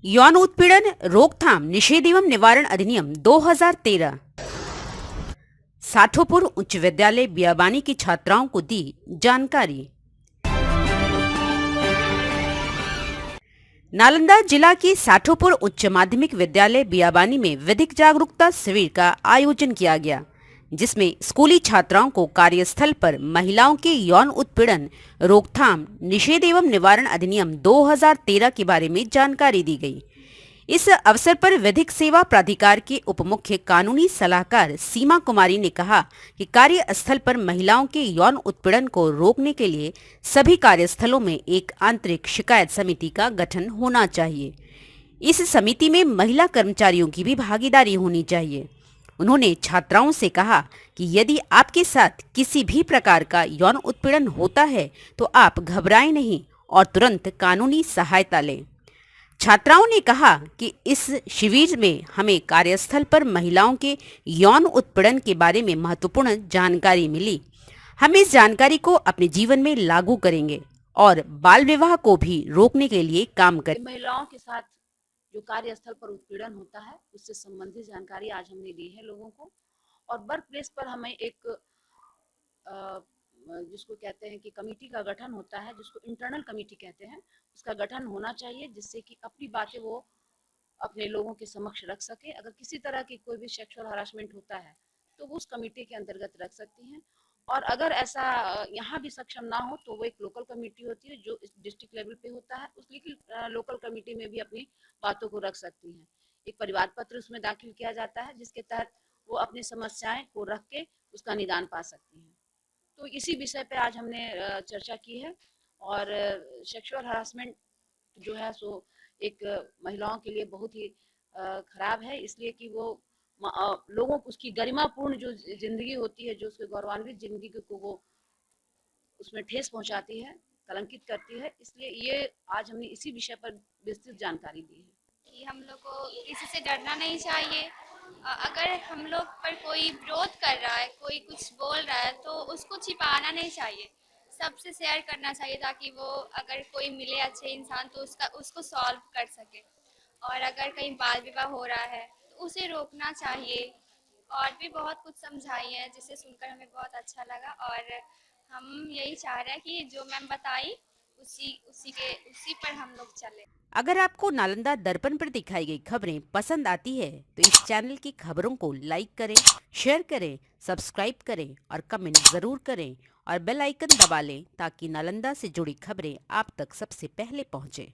यौन उत्पीड़न रोकथाम निषेध एवं निवारण अधिनियम 2013। साठोपुर उच्च विद्यालय बियाबानी की छात्राओं को दी जानकारी। नालंदा जिला की साठोपुर उच्च माध्यमिक विद्यालय बियाबानी में विधिक जागरूकता शिविर का आयोजन किया गया, जिसमें स्कूली छात्राओं को कार्यस्थल पर महिलाओं के यौन उत्पीड़न रोकथाम निषेध एवं निवारण अधिनियम 2013 के बारे में जानकारी दी गई। इस अवसर पर विधिक सेवा प्राधिकार के उप मुख्य कानूनी सलाहकार सीमा कुमारी ने कहा कि कार्यस्थल पर महिलाओं के यौन उत्पीड़न को रोकने के लिए सभी कार्यस्थलों में एक आंतरिक शिकायत समिति का गठन होना चाहिए। इस समिति में महिला कर्मचारियों की भी भागीदारी होनी चाहिए। उन्होंने छात्राओं से कहा कि यदि आपके साथ किसी भी प्रकार का यौन उत्पीड़न होता है तो आप घबराएं नहीं और तुरंत कानूनी सहायता लें। छात्राओं ने कहा कि इस शिविर में हमें कार्यस्थल पर महिलाओं के यौन उत्पीड़न के बारे में महत्वपूर्ण जानकारी मिली। हम इस जानकारी को अपने जीवन में लागू करेंगे और बाल विवाह को भी रोकने के लिए काम करेंगे। महिलाओं के साथ जो कार्यस्थल पर उत्पीड़न होता है उससे संबंधित जानकारी आज हमने दी है लोगों को। और वर्क प्लेस पर हमें एक जिसको कहते हैं कि कमेटी का गठन होता है, जिसको इंटरनल कमेटी कहते हैं, उसका गठन होना चाहिए, जिससे कि अपनी बातें वो अपने लोगों के समक्ष रख सके। अगर किसी तरह की कोई भी सेक्सुअल हरासमेंट होता है तो वो उस कमेटी के अंतर्गत रख सकती हैं। और अगर ऐसा यहाँ भी सक्षम ना हो तो वो एक लोकल कमेटी होती है जो डिस्ट्रिक्ट लेवल पे होता है, उस लोकल कमेटी में भी अपनी बातों को रख सकती हैं। एक परिवार पत्र उसमें दाखिल किया जाता है जिसके तहत वो अपनी समस्याएं को रख के उसका निदान पा सकती हैं। तो इसी विषय पे आज हमने चर्चा की है। और सेक्सुअल हरासमेंट जो है सो एक महिलाओं के लिए बहुत ही खराब है, इसलिए कि वो लोगों को उसकी गरिमापूर्ण जो जिंदगी होती है, जो उसके गौरवान्वित जिंदगी को वो उसमें ठेस पहुंचाती है, कलंकित करती है। इसलिए ये आज हमने इसी विषय पर विस्तृत जानकारी दी है कि हम लोग को किसी से डरना नहीं चाहिए। अगर हम लोग पर कोई विरोध कर रहा है, कोई कुछ बोल रहा है, तो उसको छिपाना नहीं चाहिए, सबसे शेयर करना चाहिए, ताकि वो अगर कोई मिले अच्छे इंसान तो उसको सॉल्व कर सके। और अगर कहीं बाल विवाह हो रहा है तो उसे रोकना चाहिए। और भी बहुत कुछ समझाई है जिसे सुनकर हमें बहुत अच्छा लगा। और हम यही चाह रहे हैं कि जो मैम बताई उसी पर हम लोग चले। अगर आपको नालंदा दर्पण पर दिखाई गई खबरें पसंद आती है तो इस चैनल की खबरों को लाइक करें, शेयर करें, सब्सक्राइब करें और कमेंट जरूर करें और बेल आइकन दबा लें ताकि नालंदा से जुड़ी खबरें आप तक सबसे पहले पहुंचे।